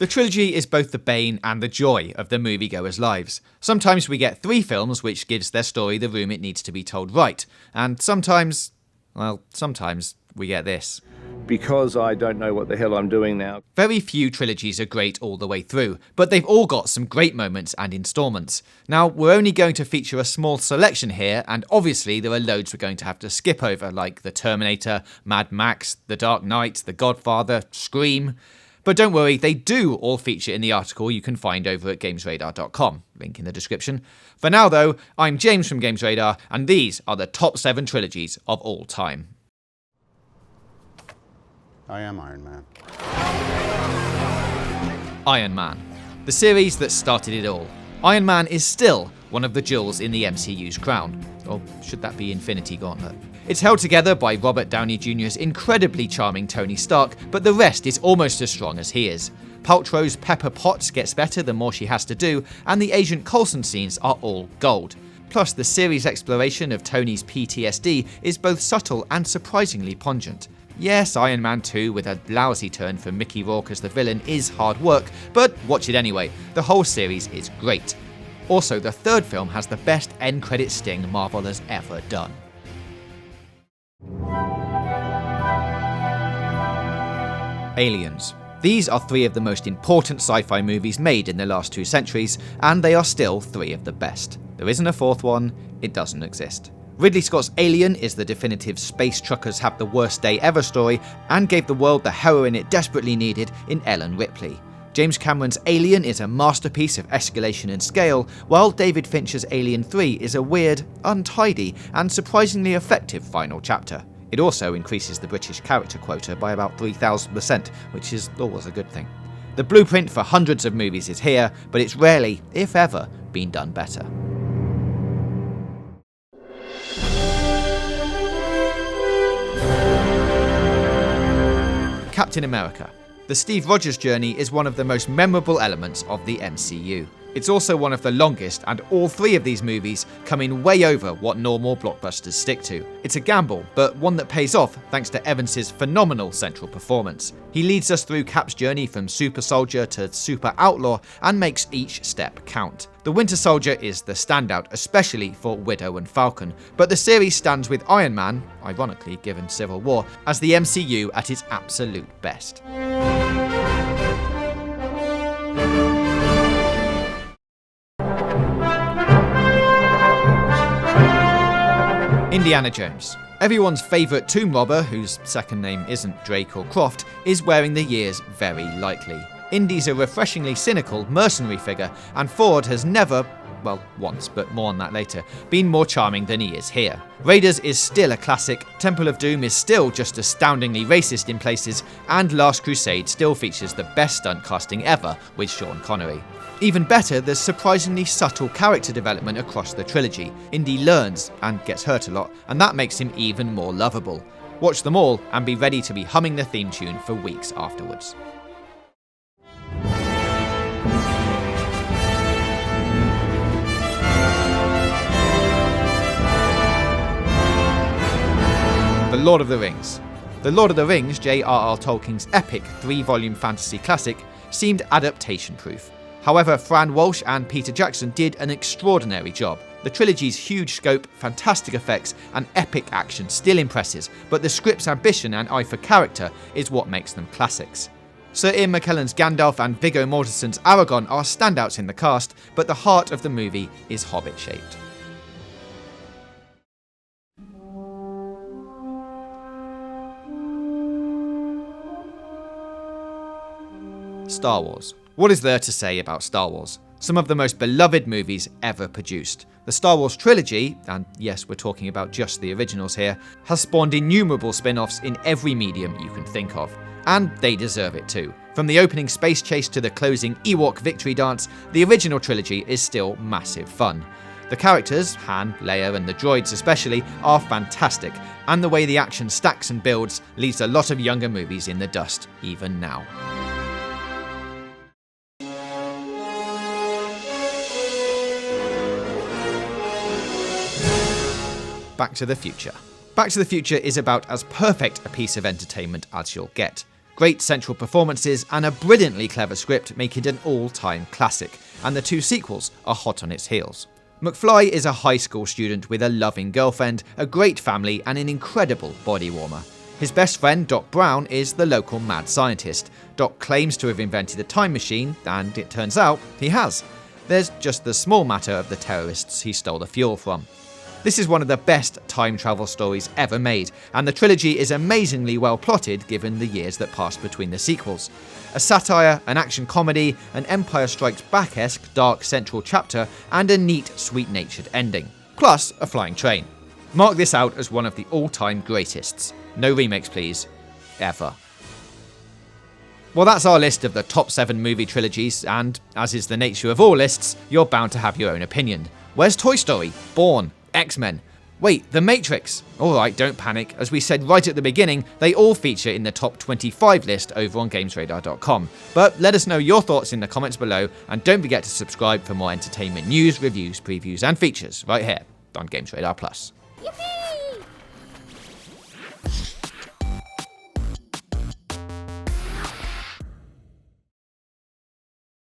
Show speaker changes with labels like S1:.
S1: The trilogy is both the bane and the joy of the moviegoers' lives. Sometimes we get 3 films which gives their story the room it needs to be told right, and sometimes we get this.
S2: Because I don't know what the hell I'm doing now.
S1: Very few trilogies are great all the way through, but they've all got some great moments and installments. Now, we're only going to feature a small selection here, and obviously there are loads we're going to have to skip over, like the Terminator, Mad Max, The Dark Knight, The Godfather, Scream. But don't worry, they do all feature in the article you can find over at gamesradar.com, link in the description. For now though, I'm James from Games Radar, and these are the top 7 trilogies of all time.
S3: I am Iron Man.
S1: Iron Man, the series that started it all. Iron Man is still one of the jewels in the MCU's crown. Or should that be Infinity Gauntlet? It's held together by Robert Downey Jr.'s incredibly charming Tony Stark, but the rest is almost as strong as he is. Paltrow's Pepper Potts gets better the more she has to do, and the Agent Coulson scenes are all gold. Plus, the series' exploration of Tony's PTSD is both subtle and surprisingly pungent. Yes, Iron Man 2 with a lousy turn for Mickey Rourke as the villain is hard work, but watch it anyway, the whole series is great. Also, the third film has the best end credit sting Marvel has ever done. Aliens. These are 3 of the most important sci-fi movies made in the last 2 centuries, and they are still 3 of the best. There isn't a 4th one, it doesn't exist. Ridley Scott's Alien is the definitive space truckers have the worst day ever story, and gave the world the heroine it desperately needed in Ellen Ripley. James Cameron's Alien is a masterpiece of escalation and scale, while David Fincher's Alien 3 is a weird, untidy, and surprisingly effective final chapter. It also increases the British character quota by about 3,000%, which is always a good thing. The blueprint for hundreds of movies is here, but it's rarely, if ever, been done better. Captain America. The Steve Rogers journey is one of the most memorable elements of the MCU. It's also one of the longest, and all 3 of these movies come in way over what normal blockbusters stick to. It's a gamble, but one that pays off thanks to Evans' phenomenal central performance. He leads us through Cap's journey from super soldier to super outlaw and makes each step count. The Winter Soldier is the standout, especially for Widow and Falcon, but the series stands with Iron Man, ironically given Civil War, as the MCU at its absolute best. Indiana Jones. Everyone's favourite tomb robber, whose second name isn't Drake or Croft, is wearing the years very lightly. Indy's a refreshingly cynical mercenary figure, and Ford has never, well, once, but more on that later, been more charming than he is here. Raiders is still a classic, Temple of Doom is still just astoundingly racist in places, and Last Crusade still features the best stunt casting ever with Sean Connery. Even better, there's surprisingly subtle character development across the trilogy. Indy learns, and gets hurt a lot, and that makes him even more lovable. Watch them all, and be ready to be humming the theme tune for weeks afterwards. The Lord of the Rings. The Lord of the Rings, J.R.R. Tolkien's epic 3-volume fantasy classic, seemed adaptation-proof. However, Fran Walsh and Peter Jackson did an extraordinary job. The trilogy's huge scope, fantastic effects, and epic action still impresses, but the script's ambition and eye for character is what makes them classics. Sir Ian McKellen's Gandalf and Viggo Mortensen's Aragorn are standouts in the cast, but the heart of the movie is Hobbit-shaped. Star Wars. What is there to say about Star Wars? Some of the most beloved movies ever produced. The Star Wars trilogy, and yes, we're talking about just the originals here, has spawned innumerable spin-offs in every medium you can think of. And they deserve it too. From the opening space chase to the closing Ewok victory dance, the original trilogy is still massive fun. The characters, Han, Leia, and the droids especially, are fantastic, and the way the action stacks and builds leaves a lot of younger movies in the dust, even now. Back to the Future. Back to the Future is about as perfect a piece of entertainment as you'll get. Great central performances and a brilliantly clever script make it an all-time classic, and the 2 sequels are hot on its heels. McFly is a high school student with a loving girlfriend, a great family, and an incredible body warmer. His best friend, Doc Brown, is the local mad scientist. Doc claims to have invented a time machine, and it turns out he has. There's just the small matter of the terrorists he stole the fuel from. This is one of the best time travel stories ever made, and the trilogy is amazingly well plotted given the years that passed between the sequels. A satire, an action comedy, an Empire Strikes Back-esque dark central chapter, and a neat, sweet-natured ending. Plus, a flying train. Mark this out as one of the all-time greatest. No remakes, please. Ever. Well, that's our list of the top 7 movie trilogies, and, as is the nature of all lists, you're bound to have your own opinion. Where's Toy Story? Bourne? X-Men? Wait, The Matrix? Alright, don't panic. As we said right at the beginning, they all feature in the top 25 list over on GamesRadar.com. But let us know your thoughts in the comments below, and don't forget to subscribe for more entertainment news, reviews, previews, and features right here on Games Radar Plus.